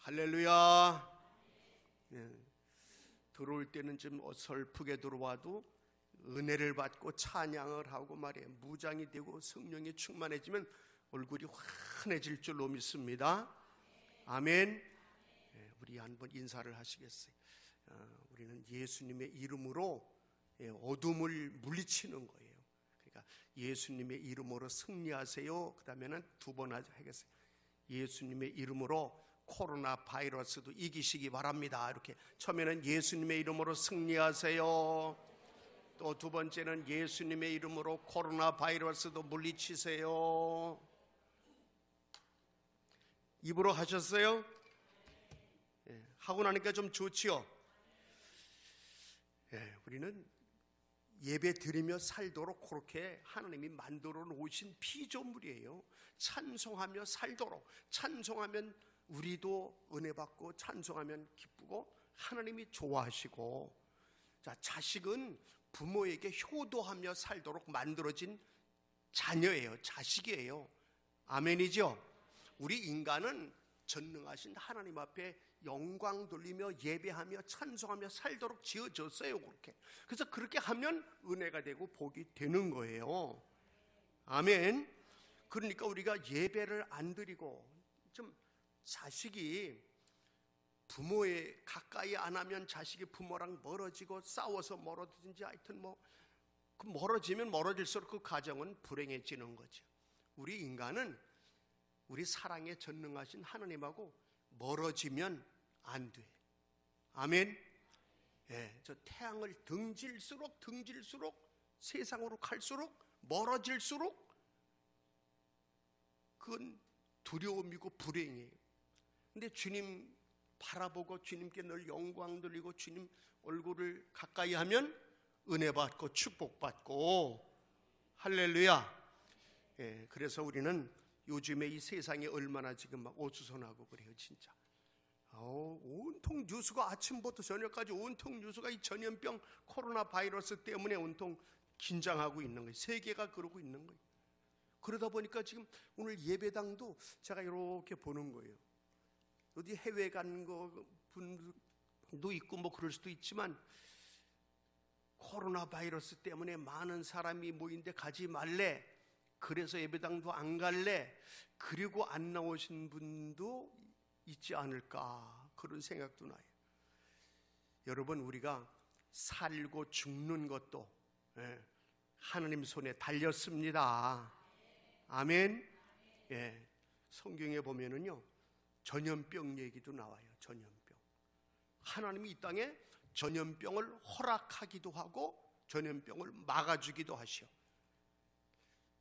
할렐루야. 들어올 때는 좀 어설프게 들어와도 은혜를 받고 찬양을 하고 말이에요. 무장이 되고 성령이 충만해지면 얼굴이 환해질 줄로 믿습니다. 아멘. 우리 한번 인사를 하시겠어요? 우리는 예수님의 이름으로 어둠을 물리치는 거예요. 그러니까 예수님의 이름으로 승리하세요. 그 다음에는 두 번 하겠어요. 예수님의 이름으로 코로나 바이러스도 이기시기 바랍니다. 이렇게 처음에는 예수님의 이름으로 승리하세요. 또 두 번째는 예수님의 이름으로 코로나 바이러스도 물리치세요. 입으로 하셨어요? 하고 나니까 좀 좋지요? 우리는 예배 드리며 살도록 그렇게 하나님이 만들어 놓으신 피조물이에요. 찬송하며 살도록. 찬송하면 우리도 은혜 받고 찬송하면 기쁘고 하나님이 좋아하시고, 자, 자식은 부모에게 효도하며 살도록 만들어진 자녀예요. 자식이에요. 아멘이죠? 우리 인간은 전능하신 하나님 앞에 영광 돌리며 예배하며 찬송하며 살도록 지어졌어요. 그렇게. 그래서 그렇게 하면 은혜가 되고 복이 되는 거예요. 아멘. 그러니까 우리가 예배를 안 드리고 좀 자식이 부모에 가까이 안 하면 자식이 부모랑 멀어지고 싸워서 멀어지든지 하여튼 그 멀어지면 멀어질수록 그 가정은 불행해지는 거죠. 우리 인간은 우리 사랑에 전능하신 하나님하고 멀어지면 안 돼. 아멘. 저 태양을 등질수록 세상으로 갈수록 멀어질수록 그건 두려움이고 불행이에요. 근데 주님 바라보고 주님께 늘 영광 돌리고 주님 얼굴을 가까이 하면 은혜 받고 축복 받고, 할렐루야. 그래서 우리는 요즘에 이 세상이 얼마나 지금 막 오수선하고 그래요, 진짜. 온통 뉴스가 아침부터 저녁까지 온통 뉴스가 이 전염병 코로나 바이러스 때문에 온통 긴장하고 있는 거예요. 세계가 그러고 있는 거예요. 그러다 보니까 지금 오늘 예배당도 제가 이렇게 보는 거예요. 어디 해외 간 거 분도 있고 그럴 수도 있지만 코로나 바이러스 때문에 많은 사람이 모인데 가지 말래. 그래서 예배당도 안 갈래. 그리고 안 나오신 분도 있지 않을까, 그런 생각도 나요. 여러분, 우리가 살고 죽는 것도 하나님 손에 달렸습니다. 아멘. 성경에 보면은요, 전염병 얘기도 나와요. 전염병. 하나님이 이 땅에 전염병을 허락하기도 하고 전염병을 막아주기도 하시오.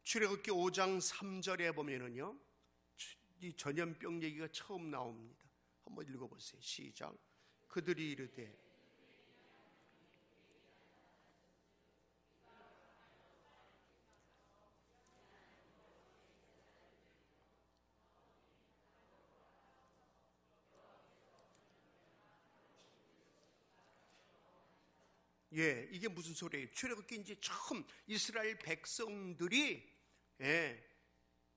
출애굽기 5장 3절에 보면은요, 이 전염병 얘기가 처음 나옵니다. 한번 읽어보세요. 시작. 그들이 이르되 이게 무슨 소리예요? 출애굽기 이제 처음 이스라엘 백성들이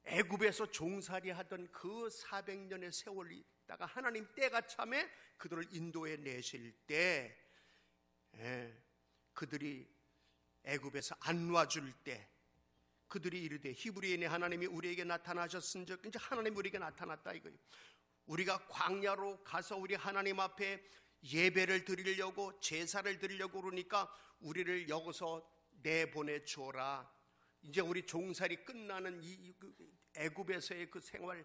애굽에서 종살이 하던 그 400년의 세월이 있다가 하나님 때가 참에 그들을 인도해 내실 때, 그들이 애굽에서 안 놔줄 때 그들이 이르되 히브리인의 하나님이 우리에게 나타나셨은즉, 이제 하나님이 우리에게 나타났다 이거예요. 우리가 광야로 가서 우리 하나님 앞에 예배를 드리려고 제사를 드리려고 그러니까 우리를 여기서 내보내 주어라. 이제 우리 종살이 끝나는 이 애굽에서의 그 생활,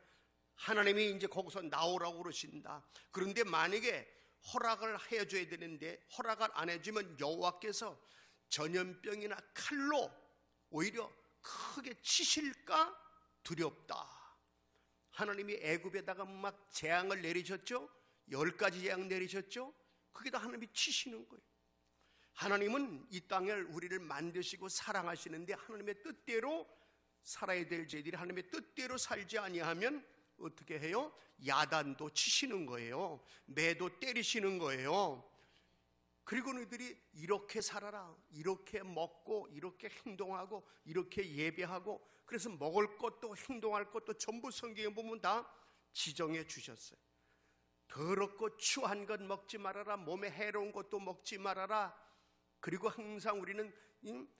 하나님이 이제 거기서 나오라고 그러신다. 그런데 만약에 허락을 해줘야 되는데 허락을 안 해주면 여호와께서 전염병이나 칼로 오히려 크게 치실까 두렵다. 하나님이 애굽에다가 막 재앙을 내리셨죠. 10가지 재앙 내리셨죠. 그게 다 하나님이 치시는 거예요. 하나님은 이 땅을 우리를 만드시고 사랑하시는데 하나님의 뜻대로 살아야 될 저희들이 하나님의 뜻대로 살지 아니하면 어떻게 해요? 야단도 치시는 거예요. 매도 때리시는 거예요. 그리고 너희들이 이렇게 살아라, 이렇게 먹고 이렇게 행동하고 이렇게 예배하고, 그래서 먹을 것도 행동할 것도 전부 성경에 보면 다 지정해 주셨어요. 더럽고 추한 것 먹지 말아라. 몸에 해로운 것도 먹지 말아라. 그리고 항상 우리는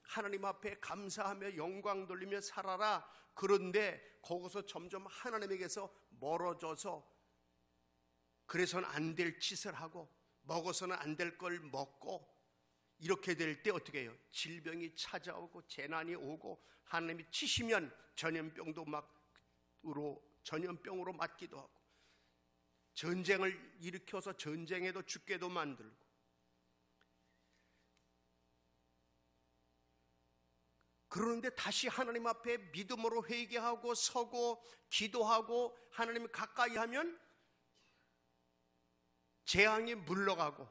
하나님 앞에 감사하며 영광 돌리며 살아라. 그런데 거기서 점점 하나님에게서 멀어져서 그래서는 안 될 짓을 하고 먹어서는 안 될 걸 먹고 이렇게 될 때 어떻게 해요? 질병이 찾아오고 재난이 오고 하나님이 치시면 전염병으로 맞기도 하고 전쟁을 일으켜서 전쟁에도 죽게도 만들고 그런데 다시 하나님 앞에 믿음으로 회개하고 서고 기도하고 하나님을 가까이 하면 재앙이 물러가고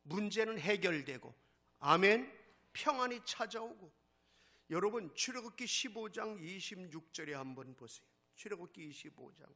문제는 해결되고 아멘. 평안이 찾아오고. 여러분 출애굽기 15장 26절에 한번 보세요. 출애굽기 15장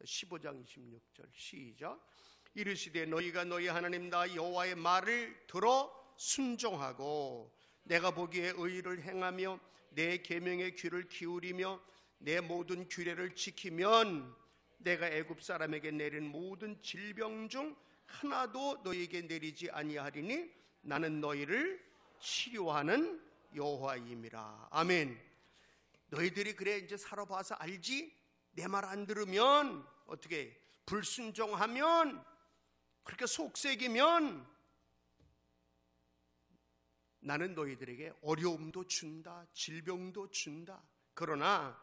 26절 시작. 이르시되 너희가 너희 하나님 나 여호와의 말을 들어 순종하고 내가 보기에 의를 행하며 내 계명의 귀를 기울이며 내 모든 규례를 지키면 내가 애굽 사람에게 내린 모든 질병 중 하나도 너희에게 내리지 아니하리니 나는 너희를 치료하는 여호와임이라. 아멘. 너희들이 그래 이제 살아봐서 알지? 내 말 안 들으면 어떻게 불순종하면 그렇게 속색이면 나는 너희들에게 어려움도 준다. 질병도 준다. 그러나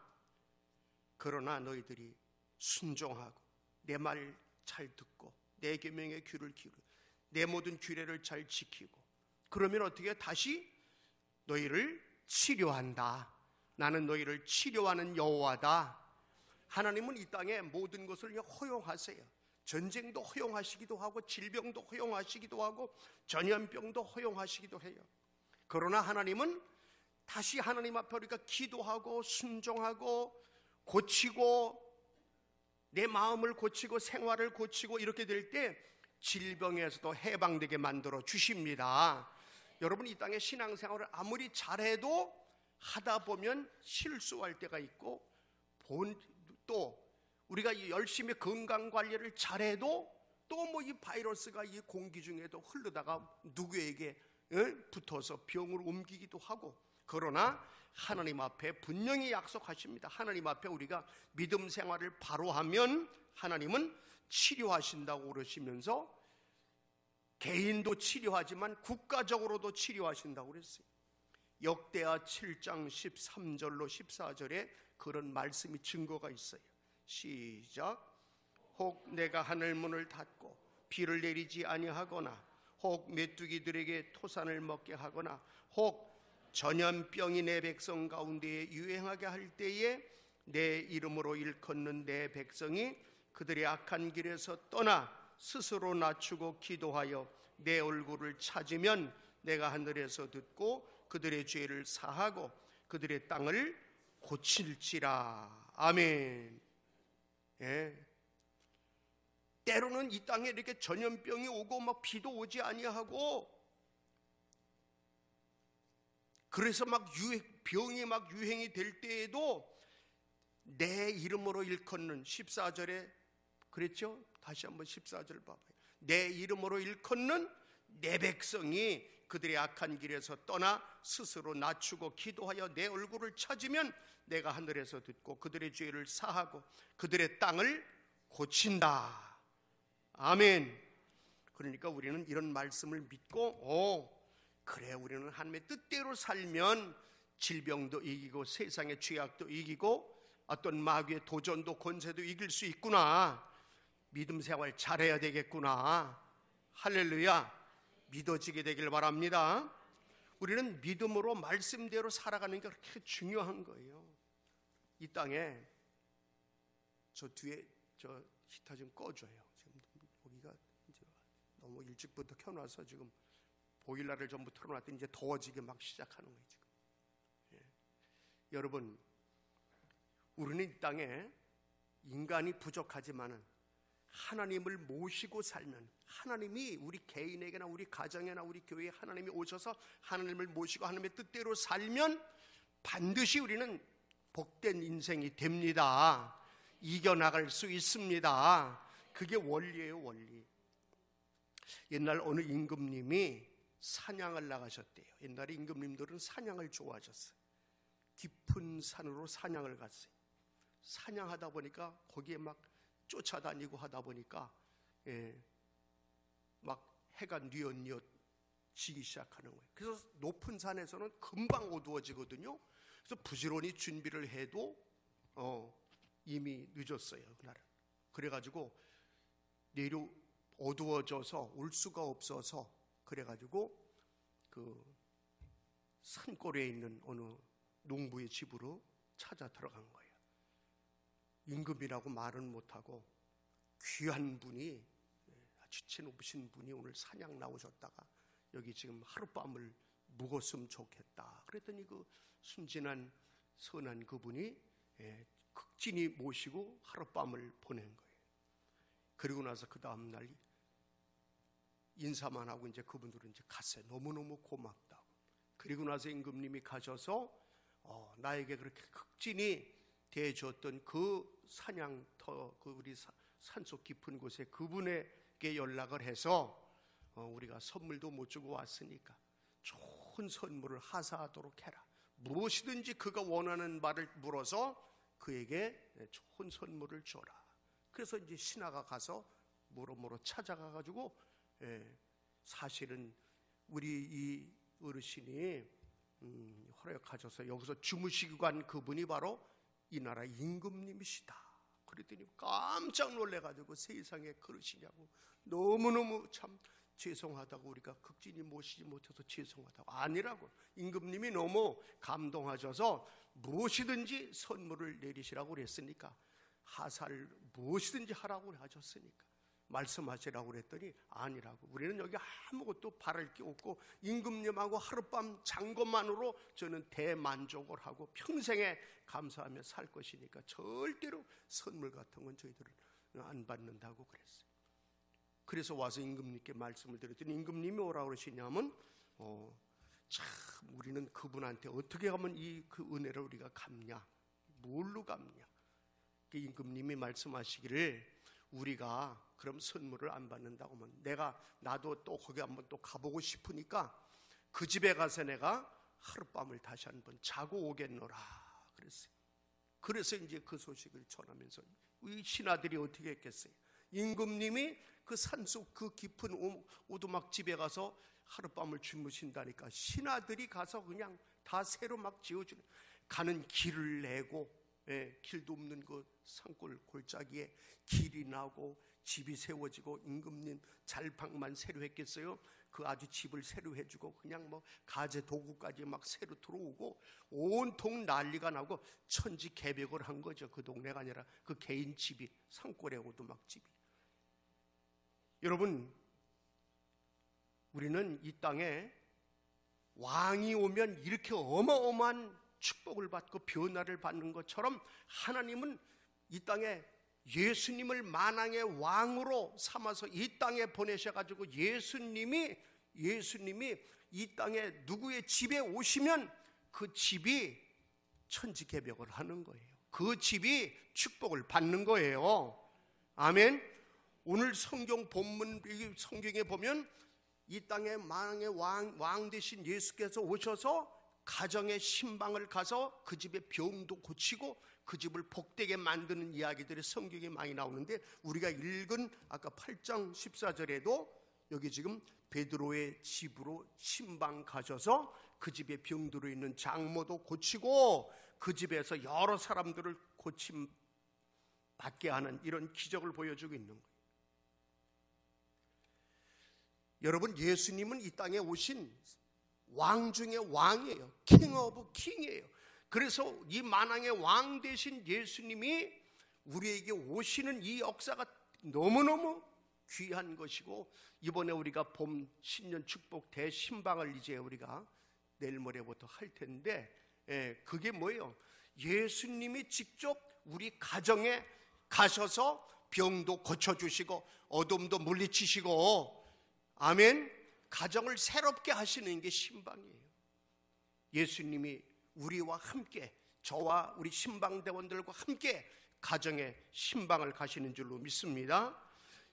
너희들이 순종하고 내 말 잘 듣고 내 계명에 귀를 기울이고 내 모든 규례를 잘 지키고 그러면 어떻게 다시 너희를 치료한다. 나는 너희를 치료하는 여호와다. 하나님은 이 땅에 모든 것을 허용하세요. 전쟁도 허용하시기도 하고 질병도 허용하시기도 하고 전염병도 허용하시기도 해요. 그러나 하나님은 다시 하나님 앞에 우리가 기도하고 순종하고 고치고 내 마음을 고치고 생활을 고치고 이렇게 될 때 질병에서도 해방되게 만들어 주십니다. 여러분 이 땅의 신앙생활을 아무리 잘해도 하다 보면 실수할 때가 있고 또 우리가 열심히 건강관리를 잘해도 또 뭐 이 바이러스가 이 공기 중에도 흐르다가 누구에게 붙어서 병으로 옮기기도 하고 그러나 하나님 앞에 분명히 약속하십니다. 하나님 앞에 우리가 믿음 생활을 바로 하면 하나님은 치료하신다고 그러시면서 개인도 치료하지만 국가적으로도 치료하신다고 그랬어요. 역대하 7장 13절로 14절에 그런 말씀이 증거가 있어요. 시작. 혹 내가 하늘문을 닫고 비를 내리지 아니하거나 혹 메뚜기들에게 토산을 먹게 하거나 혹 전염병이 내 백성 가운데에 유행하게 할 때에 내 이름으로 일컫는 내 백성이 그들의 악한 길에서 떠나 스스로 낮추고 기도하여 내 얼굴을 찾으면 내가 하늘에서 듣고 그들의 죄를 사하고 그들의 땅을 고칠지라. 아멘. 예. 때로는 이 땅에 이렇게 전염병이 오고 막 비도 오지 아니하고 그래서 막 병이 막 유행이 될 때에도 내 이름으로 일컫는 14절에 그랬죠? 다시 한번 14절 봐봐요. 내 이름으로 일컫는 내 백성이 그들의 악한 길에서 떠나 스스로 낮추고 기도하여 내 얼굴을 찾으면 내가 하늘에서 듣고 그들의 죄를 사하고 그들의 땅을 고친다. 아멘. 그러니까 우리는 이런 말씀을 믿고 그래 우리는 하나님의 뜻대로 살면 질병도 이기고 세상의 죄악도 이기고 어떤 마귀의 도전도 권세도 이길 수 있구나. 믿음 생활 잘해야 되겠구나. 할렐루야. 믿어지게 되길 바랍니다. 우리는 믿음으로 말씀대로 살아가는 게 그렇게 중요한 거예요. 이 땅에 저 뒤에 저 히터 좀 꺼줘요. 지금 여기가 이제 너무 일찍부터 켜놔서 지금 보일러를 전부 틀어놨더니 이제 더워지게 막 시작하는 거예요. 지금. 예. 여러분, 우리는 이 땅에 인간이 부족하지만은 하나님을 모시고 살면 하나님이 우리 개인에게나 우리 가정에나 우리 교회에 하나님이 오셔서 하나님을 모시고 하나님의 뜻대로 살면 반드시 우리는 복된 인생이 됩니다. 이겨나갈 수 있습니다. 그게 원리예요, 원리. 옛날 어느 임금님이 사냥을 나가셨대요. 옛날에 임금님들은 사냥을 좋아하셨어요. 깊은 산으로 사냥을 갔어요. 사냥하다 보니까 거기에 막 쫓아다니고 하다 보니까 막 해가 뉘엿뉘엿 지기 시작하는 거예요. 그래서 높은 산에서는 금방 어두워지거든요. 그래서 부지런히 준비를 해도 이미 늦었어요, 그날은. 그래가지고 내려 어두워져서 올 수가 없어서 그래가지고 그 산골에 있는 어느 농부의 집으로 찾아 들어간 거예요. 임금이라고 말은 못하고 귀한 분이, 아주 높으신 분이 오늘 사냥 나오셨다가 여기 지금 하룻밤을 묵었으면 좋겠다. 그랬더니 그 순진한 선한 그분이 극진히 모시고 하룻밤을 보낸 거예요. 그리고 나서 그 다음날 인사만 하고 이제 그분들은 이제 갔어요. 너무너무 고맙다고. 그리고 나서 임금님이 가셔서 나에게 그렇게 극진히 대해줬던 그 사냥터, 그 우리 산속 깊은 곳에 그분에게 연락을 해서 우리가 선물도 못 주고 왔으니까 좋은 선물을 하사하도록 해라. 무엇이든지 그가 원하는 말을 물어서 그에게 좋은 선물을 줘라. 그래서 이제 신하가 가서 모로모로 찾아가가지고 사실은 우리 이 어르신이 허락하셔서 여기서 주무시고 간 그분이 바로 이 나라 임금님이시다. 그랬더니 깜짝 놀래가지고 세상에 그러시냐고, 너무너무 참 죄송하다고, 우리가 극진히 모시지 못해서 죄송하다고. 아니라고, 임금님이 너무 감동하셔서 무엇이든지 선물을 내리시라고 그랬으니까, 하사를 무엇이든지 하라고 하셨으니까 말씀하시라고 그랬더니 아니라고, 우리는 여기 아무것도 바랄 게 없고 임금님하고 하룻밤 잔 것만으로 저는 대만족을 하고 평생에 감사하며 살 것이니까 절대로 선물 같은 건 저희들은 안 받는다고 그랬어요. 그래서 와서 임금님께 말씀을 드렸더니 임금님이 뭐라고 그러시냐면 참 우리는 그분한테 어떻게 하면 그 은혜를 우리가 갚냐, 뭘로 갚냐. 임금님이 말씀하시기를, 우리가 그럼 선물을 안 받는다고 하면 나도 또 거기 한번 또 가보고 싶으니까 그 집에 가서 내가 하룻밤을 다시 한번 자고 오겠노라 그랬어요. 그래서 이제 그 소식을 전하면서 이 신하들이 어떻게 했겠어요? 임금님이 그 산속 그 깊은 오두막 집에 가서 하룻밤을 주무신다니까 신하들이 가서 그냥 다 새로 막 지어주는, 가는 길을 내고, 길도 없는 그 산골 골짜기에 길이 나고 집이 세워지고, 임금님 잘방만 새로 했겠어요? 그 아주 집을 새로 해주고 그냥 뭐 가재 도구까지 막 새로 들어오고 온통 난리가 나고 천지개벽을 한 거죠. 그 동네가 아니라 그 개인 집이, 산골에 오두막 집이. 여러분, 우리는 이 땅에 왕이 오면 이렇게 어마어마한 축복을 받고 변화를 받는 것처럼 하나님은 이 땅에 예수님을 만왕의 왕으로 삼아서 이 땅에 보내셔가지고 예수님이 이 땅에 누구의 집에 오시면 그 집이 천지개벽을 하는 거예요. 그 집이 축복을 받는 거예요. 아멘. 오늘 성경 본문, 성경에 보면 이 땅에 만왕의 왕 되신 예수께서 오셔서 가정의 신방을 가서 그 집의 병도 고치고 그 집을 복되게 만드는 이야기들이 성경에 많이 나오는데, 우리가 읽은 아까 8장 14절에도 여기 지금 베드로의 집으로 신방 가셔서 그 집에 병들어 있는 장모도 고치고 그 집에서 여러 사람들을 고침 받게 하는 이런 기적을 보여주고 있는 거예요. 여러분, 예수님은 이 땅에 오신 왕 중의 왕이에요. 킹 오브 킹이에요. 그래서 이 만왕의 왕 되신 예수님이 우리에게 오시는 이 역사가 너무너무 귀한 것이고, 이번에 우리가 봄 신년 축복 대신방을 이제 우리가 내일 모레부터 할 텐데, 그게 뭐예요? 예수님이 직접 우리 가정에 가셔서 병도 고쳐주시고 어둠도 물리치시고, 아멘, 가정을 새롭게 하시는 게 신방이에요. 예수님이 우리와 함께, 저와 우리 신방대원들과 함께 가정의 신방을 가시는 줄로 믿습니다.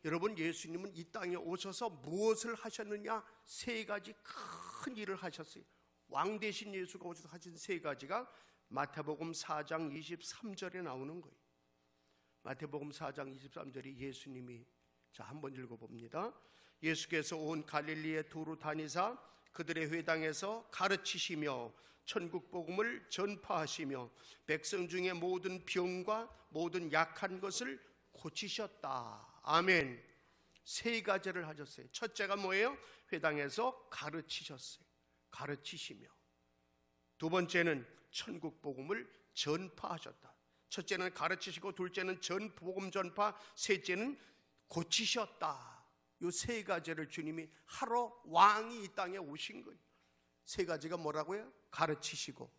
여러분, 예수님은 이 땅에 오셔서 무엇을 하셨느냐? 세 가지 큰 일을 하셨어요. 왕 대신 예수가 오셔서 하신 세 가지가 마태복음 4장 23절에 나오는 거예요. 마태복음 4장 23절이 예수님이, 자, 한번 읽어봅니다. 예수께서 온 갈릴리에 두루 다니사 그들의 회당에서 가르치시며 천국 복음을 전파하시며 백성 중에 모든 병과 모든 약한 것을 고치셨다. 아멘. 세 가지를 하셨어요. 첫째가 뭐예요? 회당에서 가르치셨어요. 가르치시며. 두 번째는 천국 복음을 전파하셨다. 첫째는 가르치시고, 둘째는 복음 전파, 셋째는 고치셨다. 이 세 가지를 주님이 하러 왕이 이 땅에 오신 거예요. 세 가지가 뭐라고요? 가르치시고,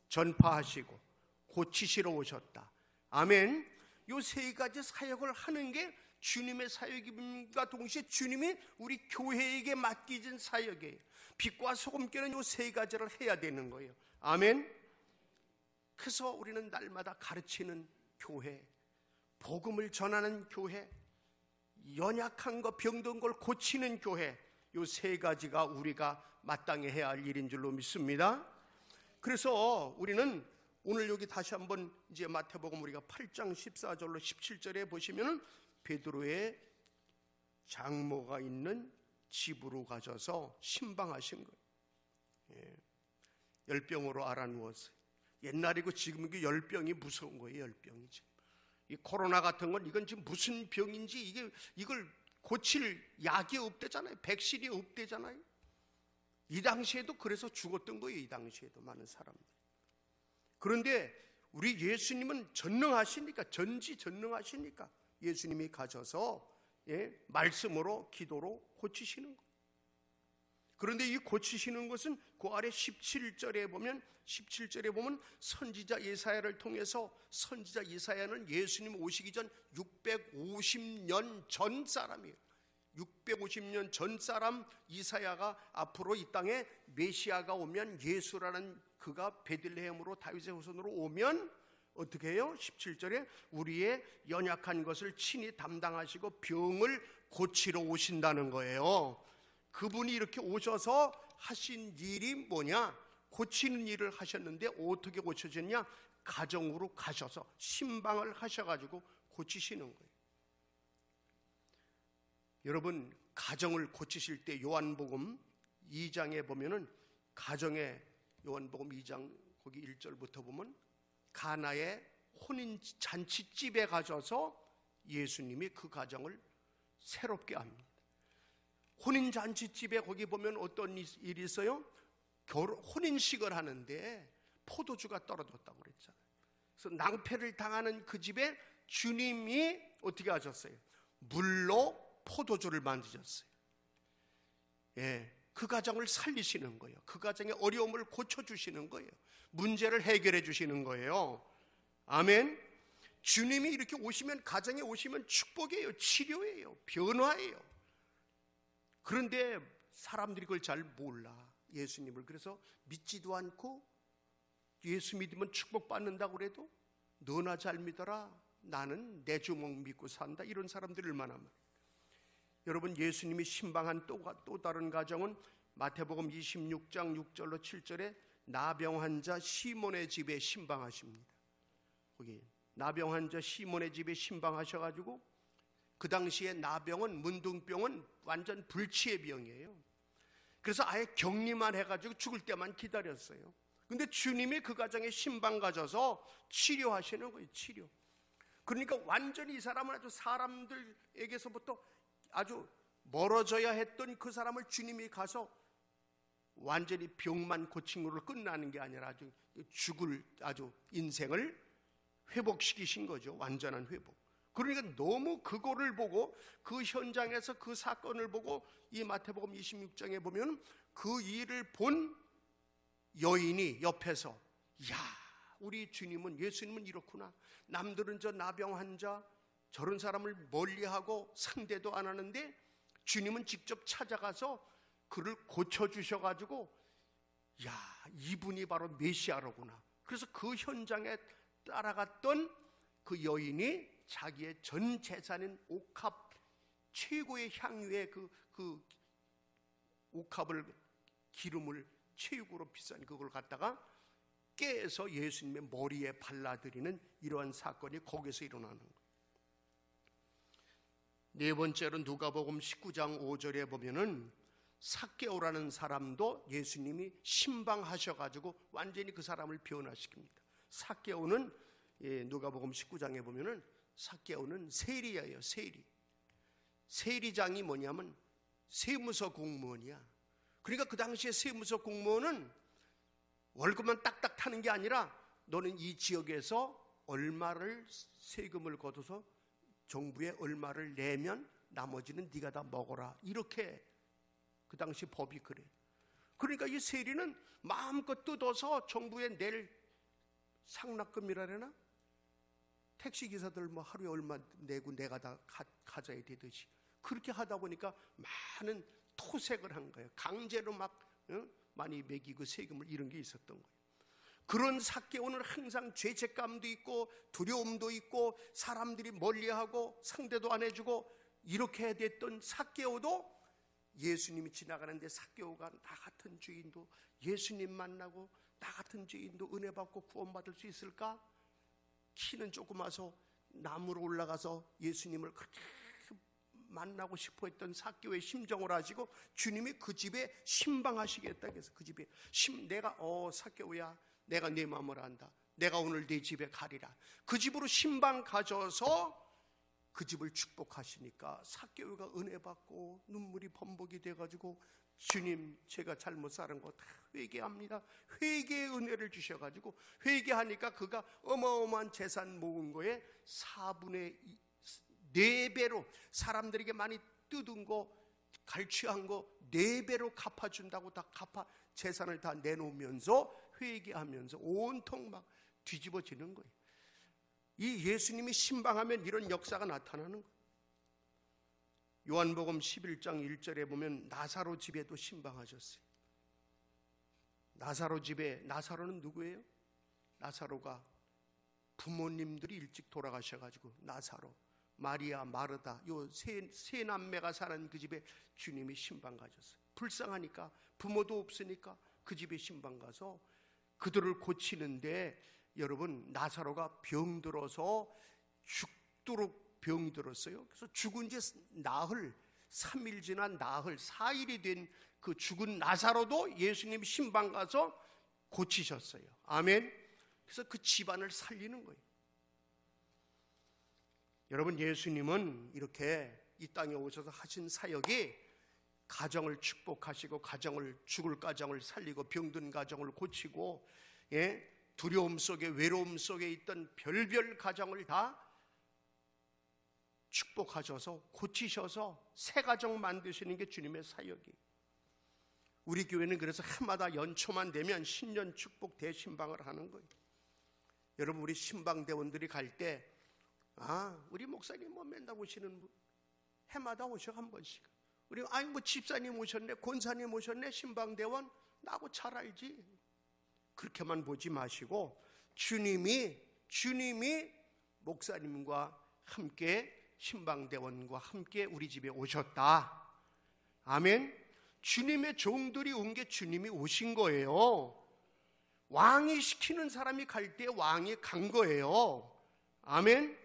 전파하시고, 고치시러 오셨다. 아멘. 이 세 가지 사역을 하는 게 주님의 사역임과 동시에 주님이 우리 교회에게 맡기신 사역이에요. 빛과 소금교는 이 세 가지를 해야 되는 거예요. 아멘. 그래서 우리는 날마다 가르치는 교회, 복음을 전하는 교회, 연약한 것, 병든 걸 고치는 교회, 이 세 가지가 우리가 마땅히 해야 할 일인 줄로 믿습니다. 그래서 우리는 오늘 여기 다시 한번 이제 마태복음 우리가 8장 14절로 17절에 보시면은 베드로의 장모가 있는 집으로 가셔서 신방하신 거예요. 열병으로 알아누웠어요. 옛날이고 지금이고 열병이 무서운 거예요. 열병이 지금. 이 코로나 같은 건 이건 지금 무슨 병인지 이걸 고칠 약이 없대잖아요. 백신이 없대잖아요. 이 당시에도 그래서 죽었던 거예요. 이 당시에도 많은 사람들. 그런데 우리 예수님은 전능하시니까, 전지전능하시니까 예수님이 가셔서 말씀으로, 기도로 고치시는 거예요. 그런데 이 고치시는 것은 그 아래 17절에 보면 선지자 예사야를 통해서, 선지자 예사야는 예수님 오시기 전 650년 전 사람이에요. 650년 전 사람 이사야가 앞으로 이 땅에 메시아가 오면, 예수라는 그가 베들레헴으로 다윗의 후손으로 오면 어떻게 해요? 17절에 우리의 연약한 것을 친히 담당하시고 병을 고치러 오신다는 거예요. 그분이 이렇게 오셔서 하신 일이 뭐냐? 고치는 일을 하셨는데 어떻게 고쳐졌냐? 가정으로 가셔서 신방을 하셔가지고 고치시는 거예요. 여러분, 가정을 고치실 때 요한복음 2장에 보면은, 가정에 요한복음 2장 거기 1절부터 보면 가나의 혼인 잔치집에 가셔서 예수님이 그 가정을 새롭게 합니다. 혼인 잔치집에 거기 보면 어떤 일이 있어요? 혼인식을 하는데 포도주가 떨어졌다고 그랬잖아요. 그래서 낭패를 당하는 그 집에 주님이 어떻게 하셨어요? 물로 포도주를 만드셨어요. 그 가정을 살리시는 거예요. 그 가정의 어려움을 고쳐주시는 거예요. 문제를 해결해 주시는 거예요. 아멘. 주님이 이렇게 오시면, 가정에 오시면 축복이에요. 치료예요. 변화예요. 그런데 사람들이 그걸 잘 몰라, 예수님을. 그래서 믿지도 않고, 예수 믿으면 축복받는다고 그래도 너나 잘 믿어라, 나는 내 주먹 믿고 산다, 이런 사람들이 얼마나 많아요. 여러분, 예수님이 신방한 또 다른 가정은 마태복음 26장 6절로 7절에 나병 환자 시몬의 집에 신방하십니다. 거기 나병 환자 시몬의 집에 신방하셔가지고, 그 당시에 나병은, 문둥병은 완전 불치의 병이에요. 그래서 아예 격리만 해가지고 죽을 때만 기다렸어요. 근데 주님이 그 가정에 신방 가셔서 치료하시는 거예요. 치료. 그러니까 완전히 이 사람은 아주 사람들에게서부터 아주 멀어져야 했던 그 사람을 주님이 가서 완전히 병만 고친 걸로 끝나는 게 아니라 아주 죽을 아주 인생을 회복시키신 거죠. 완전한 회복. 그러니까 너무 그거를 보고, 그 현장에서 그 사건을 보고, 이 마태복음 26장에 보면 그 일을 본 여인이 옆에서, 야, 우리 주님은, 예수님은 이렇구나. 남들은 저 나병 환자 저런 사람을 멀리하고 상대도 안 하는데 주님은 직접 찾아가서 그를 고쳐주셔가지고, 야, 이분이 바로 메시아로구나. 그래서 그 현장에 따라갔던 그 여인이 자기의 전 재산인 옥합 최고의 향유의 그 옥합을 기름을 최고로 비싼 그걸 갖다가 깨서 예수님의 머리에 발라드리는 이러한 사건이 거기서 일어나는 거예요. 네 번째로 누가복음 19장 5절에 보면은 삭개오라는 사람도 예수님이 신방하셔가지고 완전히 그 사람을 변화시킵니다. 삭개오는 누가복음 19장에 보면은 삭개오는 세리예요. 세리장이 뭐냐면 세무서 공무원이야. 그러니까 그 당시에 세무서 공무원은 월급만 딱딱 타는 게 아니라 너는 이 지역에서 얼마를 세금을 걷어서 정부에 얼마를 내면 나머지는 네가 다 먹어라. 이렇게 그 당시 법이 그래. 그러니까 이 세리는 마음껏 뜯어서 정부에 낼 상납금이라려나? 택시기사들 뭐 하루에 얼마 내고 내가 다 가져야 되듯이 그렇게 하다 보니까 많은 토색을 한 거예요. 강제로 막 많이 매기고 세금을 이런 게 있었던 거예요. 그런 삭개오는 항상 죄책감도 있고 두려움도 있고 사람들이 멀리하고 상대도 안 해주고 이렇게 됐던 삭개오도 예수님이 지나가는데 삭개오가 나 같은 죄인도 예수님 만나고 나 같은 죄인도 은혜 받고 구원받을 수 있을까? 키는 조그마서 나무로 올라가서 예수님을 그렇게 만나고 싶어 했던 삭개오의 심정을 아시고 주님이 그 집에 신방하시겠다 그래서 그 집에 내가 삭개오야 내가 네 마음을 안다. 내가 오늘 네 집에 가리라. 그 집으로 신방 가져서 그 집을 축복하시니까 삭개오가 은혜 받고 눈물이 범벅이 돼가지고 주님 제가 잘못 살은 거 다 회개합니다. 회개의 은혜를 주셔가지고 회개하니까 그가 어마어마한 재산 모은 거에 4분의 4배로 사람들에게 많이 뜯은 거 갈취한 거 4배로 갚아준다고 다 재산을 다 내놓으면서 회개하면서 온통 막 뒤집어지는 거예요. 이 예수님이 신방하면 이런 역사가 나타나는 거예요. 요한복음 11장 1절에 보면 나사로 집에도 신방하셨어요. 나사로 집에, 나사로는 누구예요? 나사로가 부모님들이 일찍 돌아가셔가지고 나사로, 마리아, 마르다 요 세 남매가 사는 그 집에 주님이 신방 가셨어요. 불쌍하니까 부모도 없으니까 그 집에 신방 가서 그들을 고치는데 여러분 나사로가 병들어서 죽도록 병들었어요. 그래서 죽은 지 나흘 3일 지난 나흘 4일이 된 그 죽은 나사로도 예수님이 신방 가서 고치셨어요. 아멘. 그래서 그 집안을 살리는 거예요. 여러분 예수님은 이렇게 이 땅에 오셔서 하신 사역이 가정을 축복하시고 죽을 가정을 살리고 병든 가정을 고치고 두려움 속에 외로움 속에 있던 별별 가정을 다 축복하셔서 고치셔서 새 가정 만드시는 게 주님의 사역이에요. 우리 교회는 그래서 해마다 연초만 되면 신년 축복 대신방을 하는 거예요. 여러분 우리 신방대원들이 갈 때 우리 목사님 뭐 맨날 오시는 분 해마다 오셔 한 번씩. 우리 뭐 집사님 오셨네, 권사님 오셨네, 신방대원 나하고 잘 알지. 그렇게만 보지 마시고 주님이 목사님과 함께 신방대원과 함께 우리 집에 오셨다. 아멘. 주님의 종들이 온 게 주님이 오신 거예요. 왕이 시키는 사람이 갈 때 왕이 간 거예요. 아멘.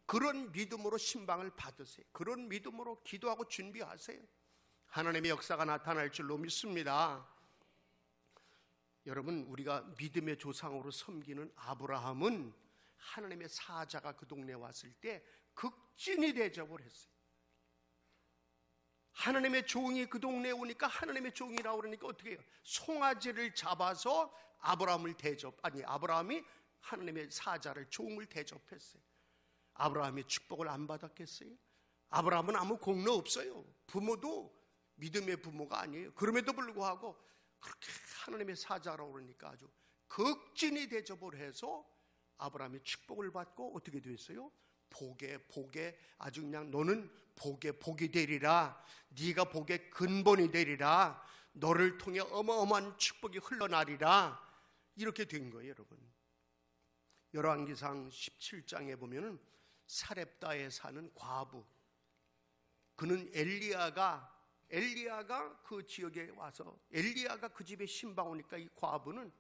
그런 믿음으로 신방을 받으세요. 그런 믿음으로 기도하고 준비하세요. 하나님의 역사가 나타날 줄로 믿습니다. 여러분 우리가 믿음의 조상으로 섬기는 아브라함은 하나님의 사자가 그 동네에 왔을 때 극진히 대접을 했어요. 하나님의 종이 그 동네에 오니까 하나님의 종이라고 그러니까 어떻게 해요? 송아지를 잡아서 아브라함이 하나님의 사자를 종을 대접했어요. 아브라함의 축복을 안 받았겠어요? 아브라함은 아무 공로 없어요. 부모도 믿음의 부모가 아니에요. 그럼에도 불구하고 그렇게 하나님의 사자라고 그러니까 아주 극진히 대접을 해서 아브라함이 축복을 받고 어떻게 됐어요? 복에 아주 그냥 너는 복이 되리라. 네가 복의 근본이 되리라. 너를 통해 어마어마한 축복이 흘러나리라. 이렇게 된 거예요, 여러분. 열왕기상 17장에 보면은 사렙다에 사는 과부, 그는 엘리야가 그 지역에 와서 엘리야가 그 집에 신방 오니까 이 과부는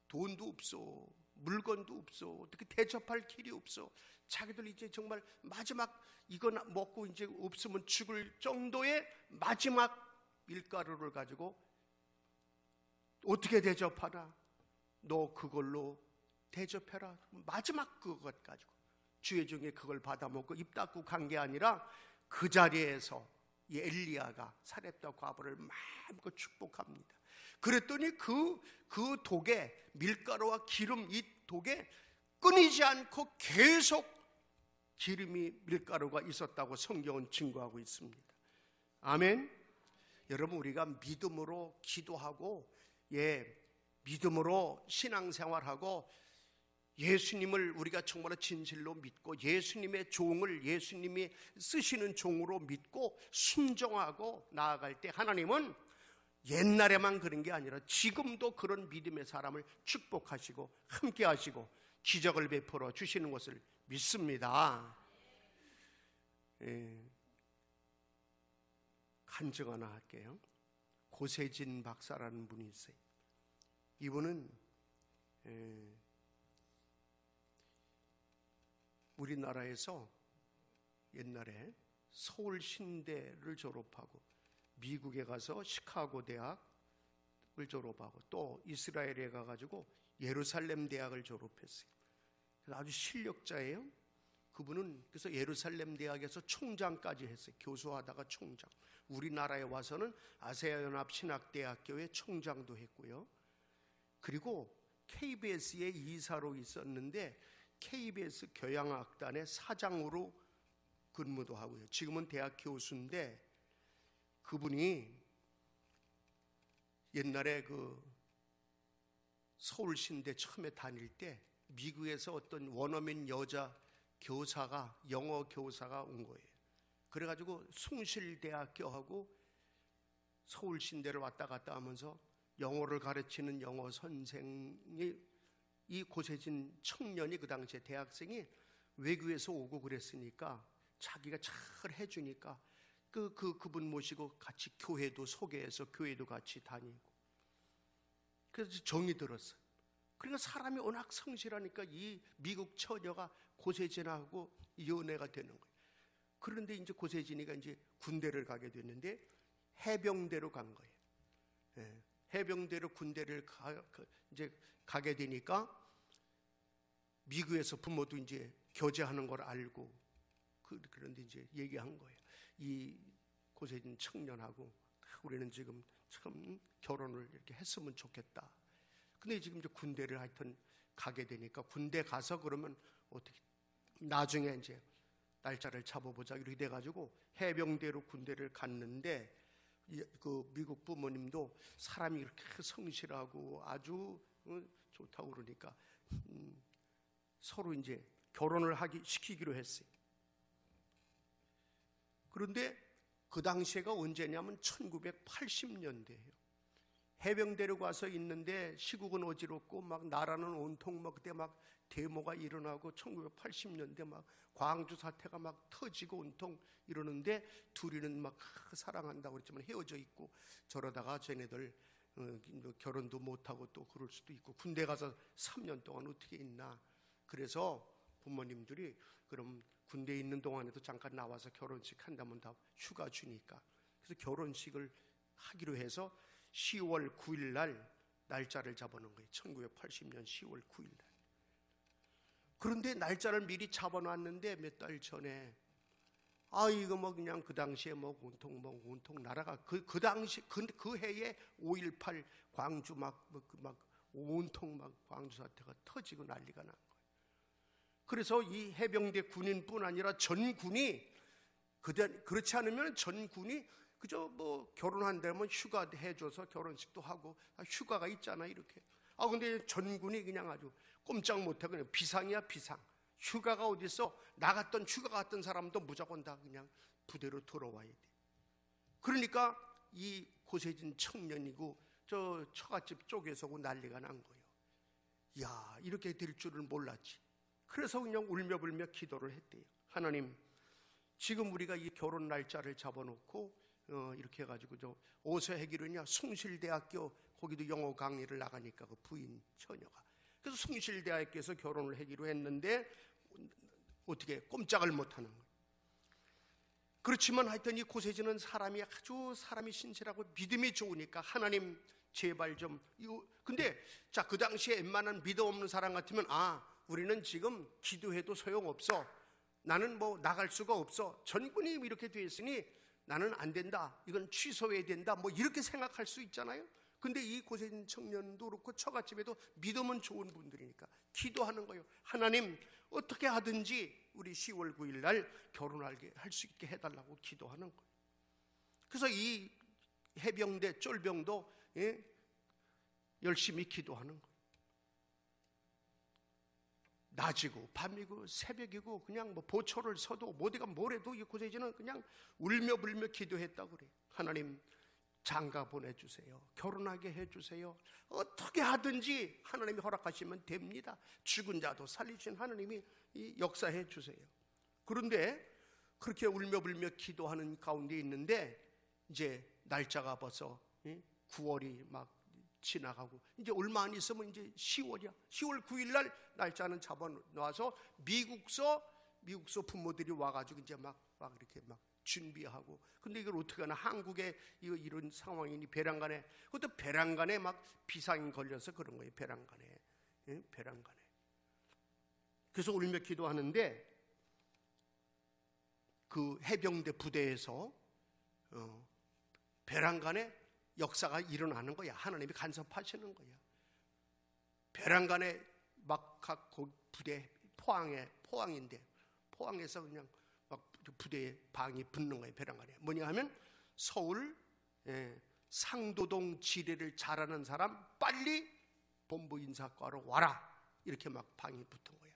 돈도 없어, 물건도 없어, 어떻게 대접할 길이 없어. 자기들 이제 정말 마지막 이거 먹고 이제 없으면 죽을 정도의 마지막 밀가루를 가지고 어떻게 대접하나? 너 그걸로 대접해라. 마지막 그것 가지고 주의 종이 그걸 받아먹고 입 닫고 간 게 아니라 그 자리에서 이 엘리야가 사렙다 과부를 마음껏 축복합니다. 그랬더니 그 독에 밀가루와 기름, 이 독에 끊이지 않고 계속 기름이 밀가루가 있었다고 성경은 증거하고 있습니다. 아멘. 여러분, 우리가 믿음으로 기도하고 믿음으로 신앙생활하고 예수님을 우리가 정말 진실로 믿고 예수님의 종을 예수님이 쓰시는 종으로 믿고 순종하고 나아갈 때 하나님은 옛날에만 그런 게 아니라 지금도 그런 믿음의 사람을 축복하시고 함께 하시고 기적을 베풀어 주시는 것을 믿습니다. 간증 하나 할게요. 고세진 박사라는 분이 있어요. 이분은 우리나라에서 옛날에 서울신대를 졸업하고 미국에 가서 시카고 대학을 졸업하고 또 이스라엘에 가가지고 예루살렘 대학을 졸업했어요. 그래서 아주 실력자예요. 그분은 그래서 예루살렘 대학에서 총장까지 했어요. 교수하다가 총장. 우리나라에 와서는 아세아연합신학대학교의 총장도 했고요. 그리고 KBS의 이사로 있었는데 KBS 교양악단의 사장으로 근무도 하고요. 지금은 대학 교수인데 그분이 옛날에 그 서울신대 처음에 다닐 때 미국에서 어떤 원어민 여자 교사가 영어 교사가 온 거예요. 그래가지고 숭실대학교하고 서울신대를 왔다 갔다 하면서 영어를 가르치는 영어 선생이 이 고세진 청년이 그 당시에 대학생이 외국에서 오고 그랬으니까 자기가 잘 해주니까 그분 모시고 같이 교회도 소개해서 교회도 같이 다니고 그래서 정이 들었어요. 그러니까 사람이 워낙 성실하니까 이 미국 처녀가 고세진하고 연애가 되는 거예요. 그런데 이제 고세진이가 이제 군대를 가게 됐는데 해병대로 간 거예요. 해병대로 군대를 이제 가게 되니까 미국에서 부모도 이제 교제하는 걸 알고 그런데 이제 얘기한 거예요. 이 고세진 청년하고 우리는 지금 참 결혼을 이렇게 했으면 좋겠다. 근데 지금 이제 군대를 하여튼 가게 되니까 군대 가서 그러면 어떻게 나중에 이제 날짜를 잡아보자 이렇게 돼가지고 해병대로 군대를 갔는데 그 미국 부모님도 사람이 이렇게 성실하고 아주 좋다고 그러니까 서로 이제 결혼을 시키기로 했어요. 그런데 그 당시에가 언제냐면 1980년대예요. 해병대로 가서 있는데 시국은 어지럽고 막 나라는 온통 막 그때 막 데모가 일어나고 1980년대 막 광주 사태가 막 터지고 온통 이러는데 둘이는 막 사랑한다고 그랬지만 헤어져 있고 저러다가 쟤네들 결혼도 못하고 또 그럴 수도 있고 군대 가서 3년 동안 어떻게 있나. 그래서 부모님들이 그럼 군대에 있는 동안에도 잠깐 나와서 결혼식 한다면 다 휴가 주니까 그래서 결혼식을 하기로 해서 10월 9일 날 날짜를 잡아놓은 거예요. 1980년 10월 9일 날. 그런데 날짜를 미리 잡아놨는데 몇 달 전에 이거 뭐 그냥 그 당시에 뭐 온통 나라가 그 당시 그 해에 5.18 광주 막 온통 막 광주 사태가 터지고 난리가 난 거예요. 그래서 이 해병대 군인뿐 아니라 전군이 그렇지 않으면 전군이 그저 뭐 결혼한다면 휴가 해줘서 결혼식도 하고 휴가가 있잖아 이렇게. 근데 전군이 그냥 아주 꼼짝 못하고 그냥 비상이야 비상. 휴가가 어디 있어? 나갔던 휴가 갔던 사람도 무조건 다 그냥 부대로 돌아와야 돼. 그러니까 이 고세진 청년이고 저 처갓집 쪽에서 난리가 난 거예요. 야, 이렇게 될 줄은 몰랐지. 그래서 그냥 울며불며 기도를 했대요. 하나님, 지금 우리가 이 결혼 날짜를 잡아놓고 이렇게 해가지고 어디서 하기로 했냐? 숭실대학교, 거기도 영어 강의를 나가니까 그 부인 처녀가, 그래서 숭실대학교에서 결혼을 하기로 했는데 어떻게 꼼짝을 못하는 거예요. 그렇지만 하여튼 이 고세지는 사람이 아주 사람이 신실하고 믿음이 좋으니까 하나님 제발 좀 이거. 근데 자, 그 당시에 웬만한 믿음 없는 사람 같으면 우리는 지금 기도해도 소용없어, 나는 뭐 나갈 수가 없어, 전군이 이렇게 돼 있으니 나는 안 된다, 이건 취소해야 된다, 뭐 이렇게 생각할 수 있잖아요. 근데 이 고세진 청년도 그렇고 처갓집에도 믿음은 좋은 분들이니까 기도하는 거예요. 하나님 어떻게 하든지 우리 10월 9일 날 결혼하게 할 수 있게 해달라고 기도하는 거예요. 그래서 이 해병대 쫄병도 열심히 기도하는 거예요. 낮이고 밤이고 새벽이고 그냥 뭐 보초를 서도 어디가 뭐래도 이 고세진은 그냥 울며 불며 기도했다고 그래요. 하나님 장가 보내주세요, 결혼하게 해주세요, 어떻게 하든지 하나님이 허락하시면 됩니다, 죽은 자도 살리신 하나님이 역사해 주세요. 그런데 그렇게 울며 불며 기도하는 가운데 있는데 이제 날짜가 벌써 9월이 막 지나가고 이제 얼마 안 있으면 이제 10월이야. 10월 9일 날 날짜는 잡아놔서 미국서 부모들이 와가지고 이제 막 이렇게 막 준비하고. 근데 이걸 어떻게 하나, 한국에 이런 상황이니 배란간에, 그것도 배란간에 막 비상이 걸려서 그런 거예요. 배란간에. 그래서 울며 기도하는데 그 해병대 부대에서 배란간에 역사가 일어나는 거야. 하나님이 간섭하시는 거야. 배란간에 막 각 부대 포항인데 포항에서 그냥 막 부대에 방이 붙는 거예요. 배란간에 뭐냐 하면 서울 상도동 지뢰를 잘하는 사람 빨리 본부 인사과로 와라, 이렇게 막 방이 붙은 거예요.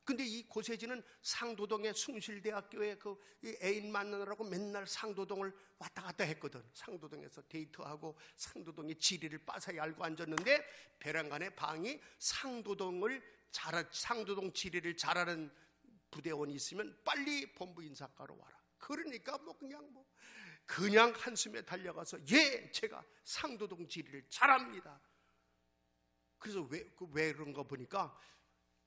근데 이 고세진은 상도동의 숭실대학교에 그 애인 만나느라고 맨날 상도동을 왔다 갔다 했거든. 상도동에서 데이트하고 상도동의 지리를 빠사히 알고 앉았는데 배란간에 방이 상도동 지리를 잘하는 부대원이 있으면 빨리 본부 인사과로 와라. 그러니까 그냥 한숨에 달려가서 제가 상도동 지리를 잘합니다. 그래서 왜 그런가 보니까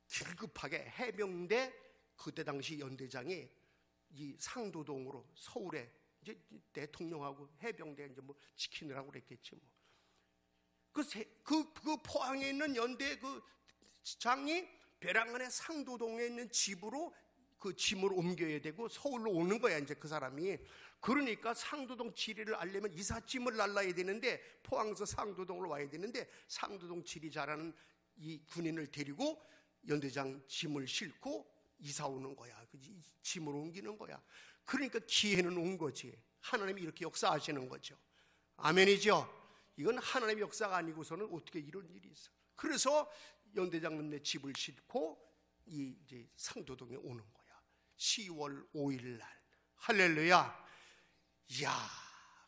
긴급하게 해병대 그때 당시 연대장이 이 상도동으로 서울에 이제 대통령하고 해병대 이제 뭐 지키느라고 그랬겠지 뭐. 그 포항에 있는 연대 그 장이 배란간의 상도동에 있는 집으로 그 짐을 옮겨야 되고 서울로 오는 거야 이제 그 사람이. 그러니까 상도동 지리를 알려면 이삿짐을 날라야 되는데 포항에서 상도동으로 와야 되는데 상도동 지리 잘하는 이 군인을 데리고 연대장 짐을 싣고 이사 오는 거야. 짐을 옮기는 거야. 그러니까 기회는 온 거지. 하나님이 이렇게 역사하시는 거죠. 아멘이죠. 이건 하나님의 역사가 아니고서는 어떻게 이런 일이 있어. 그래서 연대장님네 집을 싣고 이제 상도동에 오는 거야. 10월 5일 날. 할렐루야. 이야,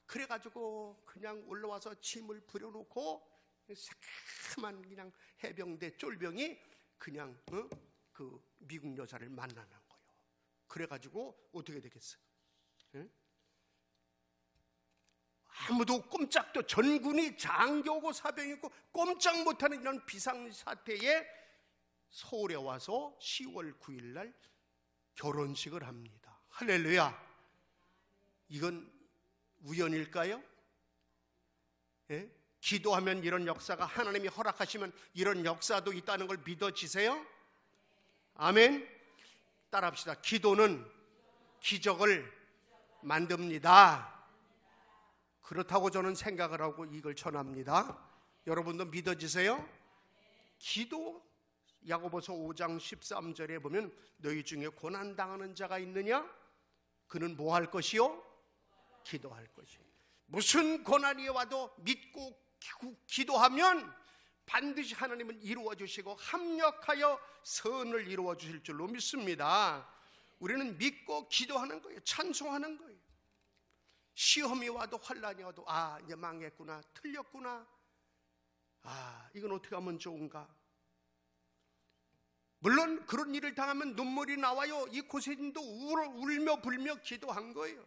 그래가지고 그냥 올라와서 짐을 부려놓고 새카만 그냥 해병대 쫄병이 그냥 그 미국 여자를 만나는 거예요. 그래가지고 어떻게 되겠어? 아무도 꼼짝도, 전군이 장교고 사병이고 꼼짝 못하는 이런 비상사태에 서울에 와서 10월 9일 날 결혼식을 합니다. 할렐루야. 이건 우연일까요? 기도하면 이런 역사가, 하나님이 허락하시면 이런 역사도 있다는 걸 믿어지세요? 아멘. 따라합시다. 기도는 기적을 만듭니다. 그렇다고 저는 생각을 하고 이걸 전합니다. 여러분도 믿어지세요? 기도, 야고보서 5장 13절에 보면 너희 중에 고난당하는 자가 있느냐? 그는 뭐 할 것이요? 기도할 것이요. 무슨 고난이 와도 믿고 기도하면 반드시 하나님은 이루어 주시고 합력하여 선을 이루어 주실 줄로 믿습니다. 우리는 믿고 기도하는 거예요. 찬송하는 거예요. 시험이 와도 환난이 와도 이제 망했구나, 틀렸구나, 이건 어떻게 하면 좋은가. 물론 그런 일을 당하면 눈물이 나와요. 이 고세진도 울며 불며 기도한 거예요.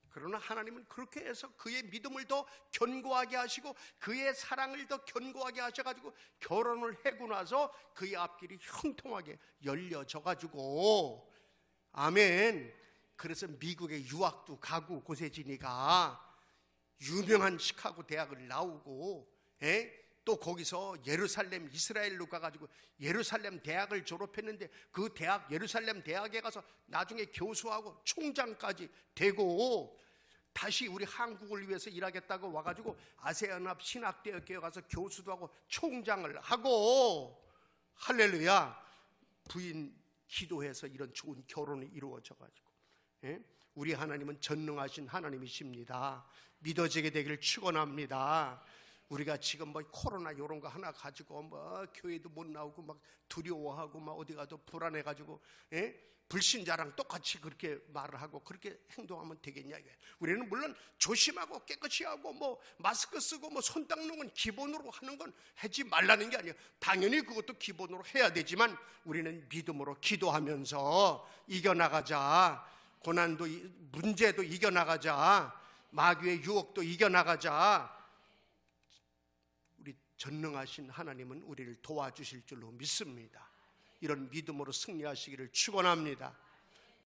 그러나 하나님은 그렇게 해서 그의 믿음을 더 견고하게 하시고 그의 사랑을 더 견고하게 하셔가지고 결혼을 하고 나서 그의 앞길이 형통하게 열려져 가지고, 아멘. 그래서 미국에 유학도 가고 고세진이가 유명한 시카고 대학을 나오고, 또 거기서 예루살렘 이스라엘로 가가지고 예루살렘 대학을 졸업했는데 그 대학 예루살렘 대학에 가서 나중에 교수하고 총장까지 되고, 다시 우리 한국을 위해서 일하겠다고 와가지고 아세아연합 신학대학교에 가서 교수도 하고 총장을 하고, 할렐루야. 부인 기도해서 이런 좋은 결혼이 이루어져가지고, 우리 하나님은 전능하신 하나님이십니다. 믿어지게 되기를 축원합니다. 우리가 지금 뭐 코로나 이런 거 하나 가지고 뭐 교회도 못 나오고 막 두려워하고 막 어디 가도 불안해가지고, 불신자랑 똑같이 그렇게 말을 하고 그렇게 행동하면 되겠냐. 우리는 물론 조심하고 깨끗이 하고 뭐 마스크 쓰고 뭐 손 닦는 건 기본으로 하는 건 하지 말라는 게 아니에요. 당연히 그것도 기본으로 해야 되지만 우리는 믿음으로 기도하면서 이겨나가자. 고난도 문제도 이겨나가자. 마귀의 유혹도 이겨나가자. 우리 전능하신 하나님은 우리를 도와주실 줄로 믿습니다. 이런 믿음으로 승리하시기를 축원합니다.